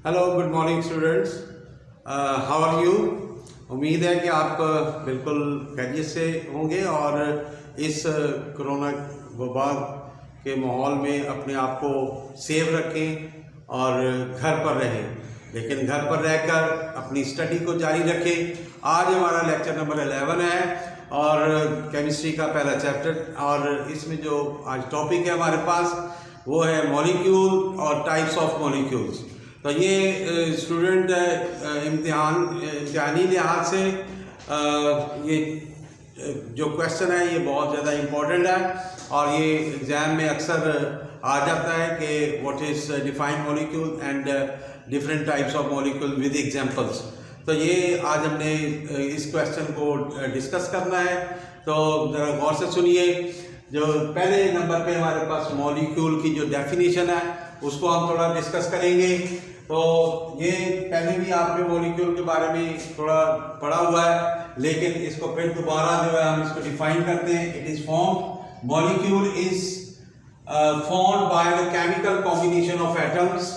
Hello, good morning students. How are you. उम्मीद है कि आप बिल्कुल खैरियत से होंगे और इस कोरोना वबा के माहौल में अपने आप को सेफ रखें और घर पर रहें, लेकिन घर पर रहकर अपनी स्टडी को जारी रखें। आज हमारा लेक्चर नंबर 11 है और केमिस्ट्री का पहला चैप्टर, और इसमें जो आज टॉपिक है हमारे पास वो है मॉलिक्यूल और टाइप्स ऑफ मॉलिक्यूल्स। तो ये स्टूडेंट इम्तिहानी लिहाज से ये जो क्वेश्चन है ये बहुत ज़्यादा इम्पोर्टेंट है और ये एग्ज़ाम में अक्सर आ जाता है कि what is defined molecule and different types of molecule with examples. तो ये आज हमने इस क्वेश्चन को डिस्कस करना है, तो ज़रा गौर से सुनिए। जो पहले नंबर पे हमारे पास मॉलिक्यूल की जो डेफिनेशन है उसको हम थोड़ा डिस्कस करेंगे। तो ये पहले भी आपने मॉलिक्यूल के बारे में थोड़ा पढ़ा हुआ है, लेकिन इसको फिर दोबारा जो है हम इसको डिफाइन करते हैं। It is form molecule is formed by the chemical combination of atoms.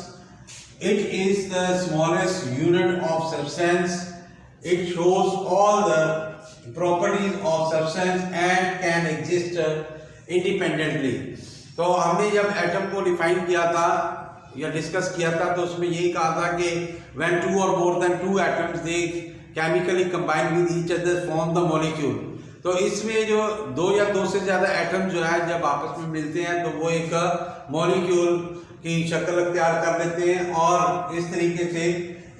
It is the smallest unit of substance. It shows all the properties of substance and can exist independently. तो हमने जब atom को define किया था या discuss किया था तो उसमें यही कहा था कि व्हेन टू और more than two atoms they chemically combine with each other form the molecule. तो इसमें जो दो या दो से ज़्यादा एटम जो है जब आपस में मिलते हैं तो वो एक मॉलिक्यूल की शक्ल अख्तियार कर लेते हैं। और इस तरीके से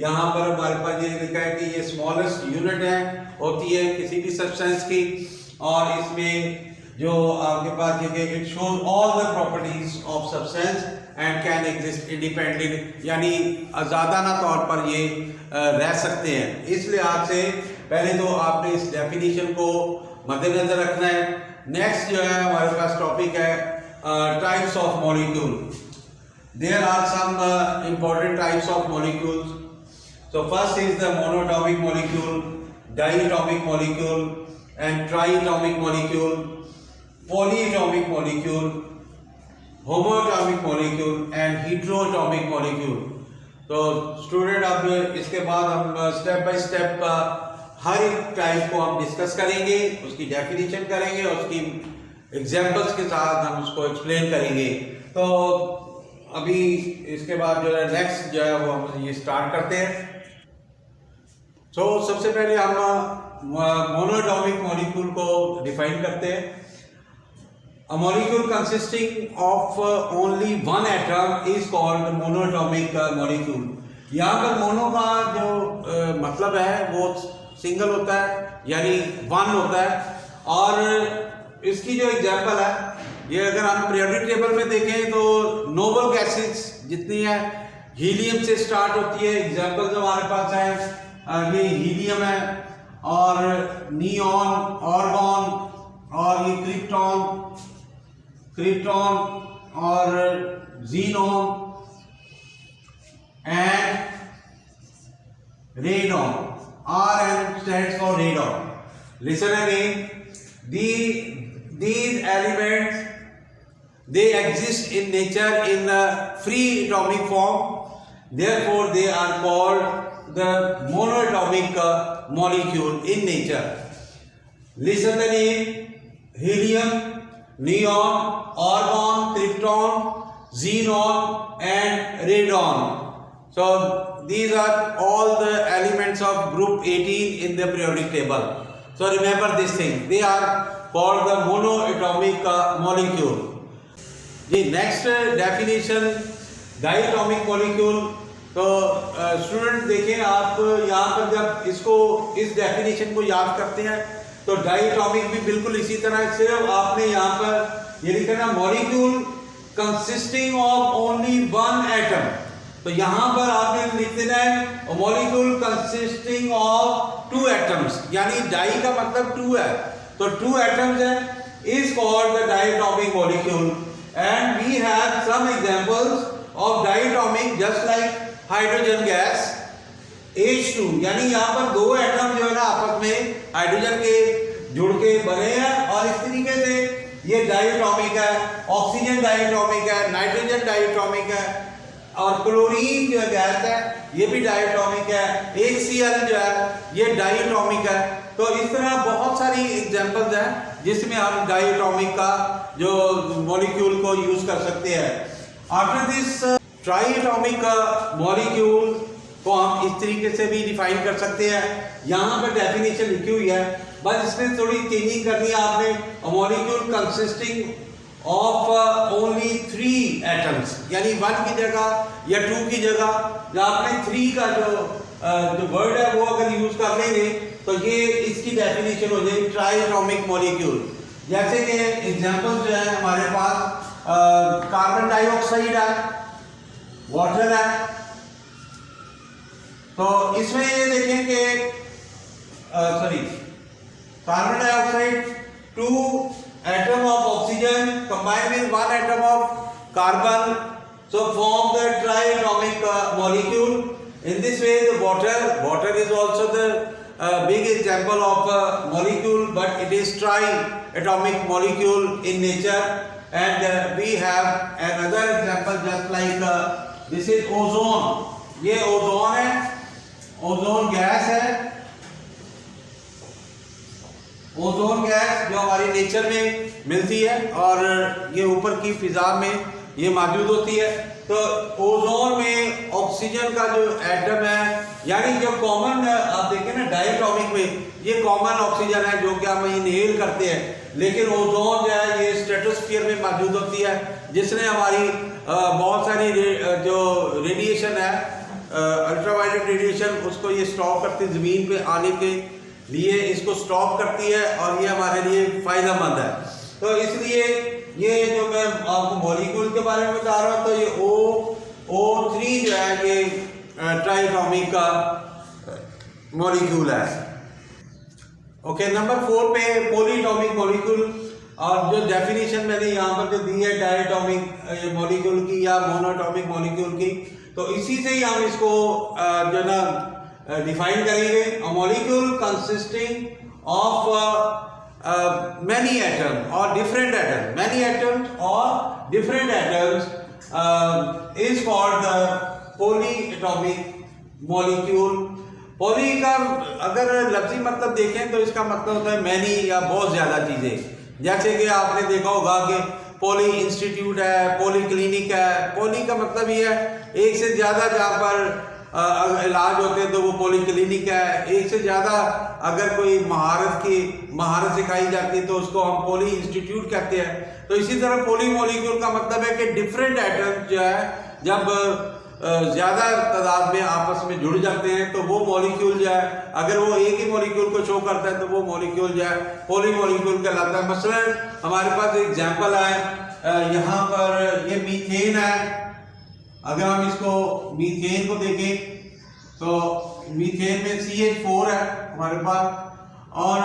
यहाँ पर हमारे पास ये लिखा है कि ये स्मॉलेस्ट यूनिट है होती है किसी भी सब्सटेंस की, और इसमें जो आपके पास ये it shows all the properties of substance and can exist independent, यानी आज़ादाना तौर पर ये रह सकते हैं। इस लिहाज से पहले तो आपने इस डेफिनेशन को मद्देनजर रखना है। नेक्स्ट जो है हमारे पास टॉपिक है types of molecule. There are some important types of molecules. So first is the monatomic molecule, diatomic molecule and triatomic molecule, polyatomic molecule, homoatomic molecule and heteroatomic molecule। तो स्टूडेंट अब इसके बाद हम स्टेप बाय स्टेप हर एक type को हम discuss करेंगे, उसकी डेफिनेशन करेंगे, उसकी एग्जांपल्स के साथ हम उसको एक्सप्लेन करेंगे। तो अभी इसके बाद जो है नेक्स्ट जो है वो हम ये स्टार्ट करते हैं। तो सबसे पहले हम मोनोटॉमिक मॉलिक्यूल को डिफाइन करते हैं। A molecule consisting of only one atom is called monatomic molecule। यहाँ पर मोनो का जो मतलब है वो सिंगल होता है, यानी वन होता है। और इसकी जो एग्जांपल है ये अगर हम पीरियोडिक टेबल में देखें तो नोबल गैसेस जितनी है हीलियम से स्टार्ट होती है। एग्जांपल जो हमारे पास है ये हीलियम है और नियॉन, आर्गॉन और ये क्रिप्टॉन और xenon and radon. RN stands for radon। Listen again, these elements they exist in nature in free atomic form, therefore they are called the monoatomic molecule in nature। Listen the name: helium, neon, argon, krypton, xenon and radon। So these are all the elements of group 18 in the periodic table। So remember this thing, they are called the monoatomic molecule। The next definition, diatomic molecule। तो student देखें आप यहाँ पर जब इसको इस definition को याद करते हैं तो डाइटॉमिक भी बिल्कुल इसी तरह। सिर्फ आपने यहाँ पर ये लिखा ना molecule consisting of only one atom, तो यहाँ पर आपने लिख देना है molecule consisting of two atoms, यानी डाई का मतलब टू है, तो टू एटम्स है is called the diatomic molecule. And we have some examples of diatomic just like hydrogen gas H2, यानी यहाँ पर दो एटम जो है ना आपस में हाइड्रोजन के जुड़ के बने हैं और इस तरीके से ये डाइटॉमिक है। ऑक्सीजन डाइटॉमिक है, नाइट्रोजन डाइटॉमिक है और क्लोरीन जो गैस है ये भी डायटोमिक है, एक Cl जो है ये डायटोमिक है। तो इस तरह बहुत सारी एग्जांपल्स हैं जिसमें हम डायटोमिक का जो मॉलिक्यूल को यूज कर सकते हैं। आफ्टर दिस ट्राइएटॉमिक मॉलिक्यूल को हम इस तरीके से भी डिफाइन कर सकते हैं। यहाँ पर डेफिनेशन लिखी हुई है, बस इसमें थोड़ी चेंजिंग करनी है आपने। Molecule consisting of only 3 atoms, यानी 1 की जगह या 2 की जगह आपने 3 का जो वर्ड है वो अगर यूज कर लेंगे तो ये इसकी डेफिनेशन हो जाएगी ट्राइएटॉमिक मॉलिक्यूल। जैसे कि एग्जांपल जो है हमारे पास कार्बन डाइऑक्साइड है, वाटर है। तो इसमें ये देखें कि carbon dioxide 2 atom of oxygen combined with 1 atom of carbon, so form the triatomic molecule. In this way the water is also the big example of molecule, but it is triatomic molecule in nature. And we have another example just like this is ozone. ये ozone है, ozone gas है। Ozone gas जो हमारी nature में मिलती है और ये ऊपर की फिजा में ये मौजूद होती है। तो ओजोन में ऑक्सीजन का जो एटम है, यानी जो कॉमन आप देखें ना डायटोमिक में ये कॉमन ऑक्सीजन है जो कि हम इनहेल करते हैं, लेकिन ओजोन जो है ये स्ट्रेटोस्फीयर में मौजूद होती है, जिसने हमारी बहुत सारी जो रेडिएशन है, अल्ट्रावायलेट रेडिएशन, उसको ये स्टॉप करती है, ज़मीन पे आने के लिए इसको स्टॉप करती है और ये हमारे लिए फ़ायदेमंद है। तो इसलिए ये जो मैं आपको मॉलिक्यूल के बारे में बता रहा हूँ, तो ये O3 जो है ये ट्राइएटॉमिक का मॉलिक्यूल है। ओके, नंबर 4 पे पॉलीएटॉमिक मॉलिक्यूल, और जो डेफिनेशन मैंने यहाँ पर जो दी है डायटोमिक मॉलिक्यूल की या मोनोएटॉमिक मॉलिक्यूल की, तो इसी से ही हम इसको जो ना डिफाइन करेंगे। A molecule consisting of many atoms or different atoms, many atoms or different atoms is called the polyatomic molecule. poly का अगर लफ्जी मतलब देखें तो इसका मतलब होता है many या बहुत ज़्यादा चीज़ें। जैसे कि आपने देखा होगा कि पोली इंस्टीट्यूट है, पोली क्लिनिक है। पोली का मतलब ये है एक से ज़्यादा जहाँ पर इलाज होते हैं तो वो पोली क्लिनिक है। एक से ज़्यादा अगर कोई महारत सिखाई जाती है तो उसको हम पोली इंस्टीट्यूट कहते हैं। तो इसी तरह पोली मॉलिक्यूल का मतलब है कि डिफरेंट एटम जो है जब ज़्यादा तादाद में आपस में जुड़ जाते हैं तो वो मॉलिक्यूल जो है, अगर वो एक ही मॉलिक्यूल को शो करता है तो वो मॉलिक्यूल जो है पोली मॉलिक्यूल कहलाता है। मसलन हमारे पास एग्जाम्पल है, यहाँ पर ये मीथेन है। अगर हम इसको मीथेन को देखें तो मीथेन में CH4 है हमारे पास, और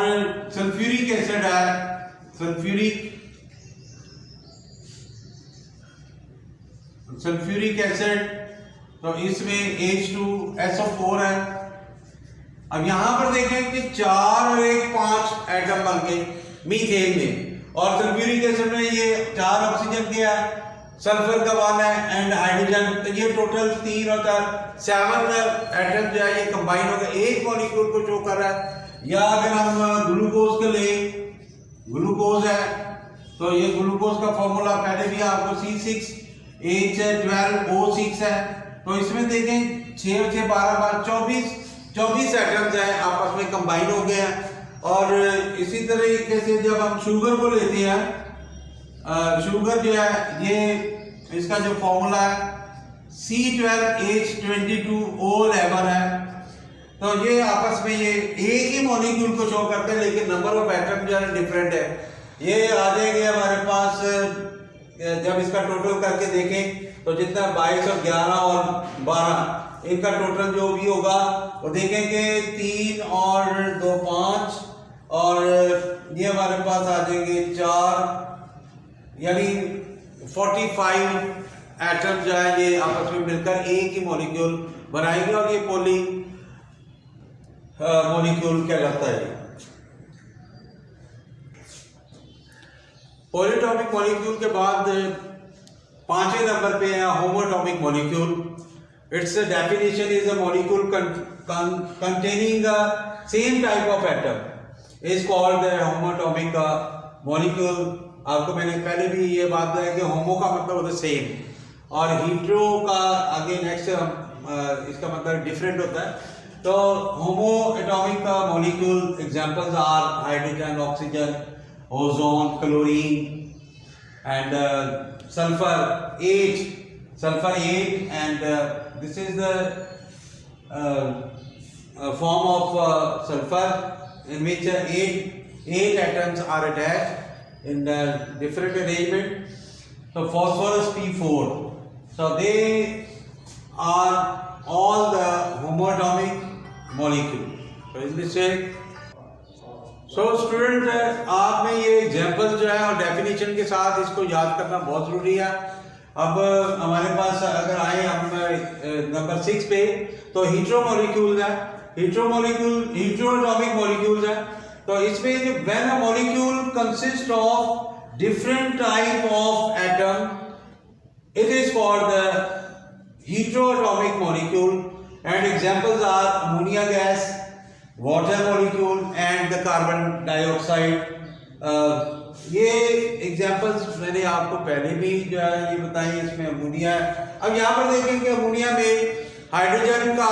सल्फ्यूरिक एसिड है, सल्फ्यूरिक एसिड, तो इसमें H2SO4 है। अब यहाँ पर देखें कि 4 और 1 5 एटम बन गए मीथेन में, और सल्फ्यूरिक एसिड में ये 4 ऑक्सीजन के है, सल्फर का 1 है एंड हाइड्रोजन, तो ये टोटल 3 और 4 7 एटम जो है ये कंबाइन हो गए एक मॉलिक्यूल को शो कर रहा है। या अगर हम ग्लूकोज के लिए, ग्लूकोज है तो ये ग्लूकोज का फॉर्मूला पहले भी आपको C6H12O6 है। तो इसमें देखें 6 और 6 12 24 एटम्स है आपस में कंबाइन हो गए हैं। और इसी तरीके से जब हम शुगर को लेते हैं, शुगर जो है ये इसका जो फॉर्मूला है C12H22O11 है। तो ये आपस में ये एक ही मॉलिक्यूल को शो करते हैं, लेकिन नंबर ऑफ एटम जो है डिफरेंट है। ये आ जाएंगे हमारे पास, जब इसका टोटल करके देखें तो जितना 22 और 11 और 12 इनका टोटल जो भी होगा वो देखेंगे 3 और 2 5, और ये हमारे पास आ जाएंगे 4, यानी 45 एटम जो है ये आपस में मिलकर एक ही मॉलिक्यूल बनाएंगे, और ये पोली मॉलिक्यूल कहलाता है। पॉलीएटॉमिक मॉलिक्यूल के बाद 5वें नंबर पे है होमोएटॉमिक molecule. its definition is a molecule containing the same type of atom is called the homoatomic molecule. आपको मैंने पहले भी ये बात बताया कि होमो का मतलब होता है सेम और हीट्रो का आगे नेक्स्ट इसका मतलब डिफरेंट होता है. तो homo atomic molecule examples are hydrogen, oxygen, ozone, chlorine and sulfur 8 and this is the form of sulfur in which 8 atoms are attached in the different arrangement. So phosphorus P4, so they are all the homoatomic molecule. So is this it? So student, आपने ये example जो है और definition के साथ इसको याद करना बहुत ज़रूरी है. अब हमारे पास अगर आए हम नंबर 6 पे, तो हीट्रोमोलिक्यूल है, हीट्रोएटॉमिक मॉलिक्यूल्स है. तो इसमें when a molecule consist of different type of atom, it is called the heteroatomic molecule. And examples are ammonia gas, water molecule and the carbon dioxide. ये एग्जांपल्स मैंने आपको पहले भी जो है ये बताई. इसमें अमोनिया है. अब यहाँ पर देखें कि अमोनिया में हाइड्रोजन का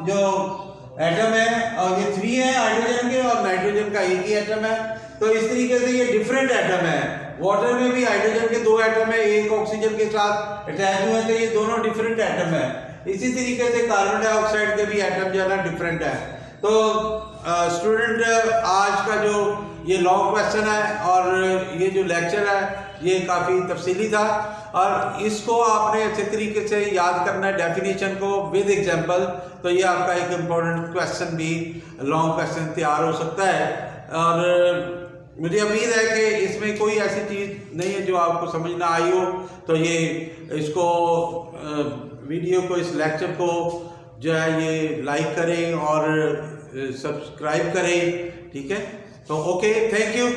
जो एटम है और ये 3 है हाइड्रोजन के और नाइट्रोजन का एक ही एटम है. तो इस तरीके से ये डिफरेंट एटम है. वाटर में भी हाइड्रोजन के 2 एटम है, एक ऑक्सीजन के साथ अटैच हुए थे, ये दोनों डिफरेंट एटम है. इसी तरीके से कार्बन डाइऑक्साइड के भी एटम जो है ना डिफरेंट है. तो स्टूडेंट, आज का जो ये लॉन्ग क्वेश्चन है और ये जो लेक्चर है ये काफ़ी तफसीली था और इसको आपने अच्छे तरीके से याद करना है डेफिनेशन को विद एग्जांपल. तो ये आपका एक इम्पोर्टेंट क्वेश्चन भी लॉन्ग क्वेश्चन तैयार हो सकता है. और मुझे उम्मीद है कि इसमें कोई ऐसी चीज़ नहीं है जो आपको समझ ना आई हो. तो ये इसको वीडियो को, इस लेक्चर को जो है ये लाइक करें और सब्सक्राइब करें. ठीक है. तो ओके, थैंक यू.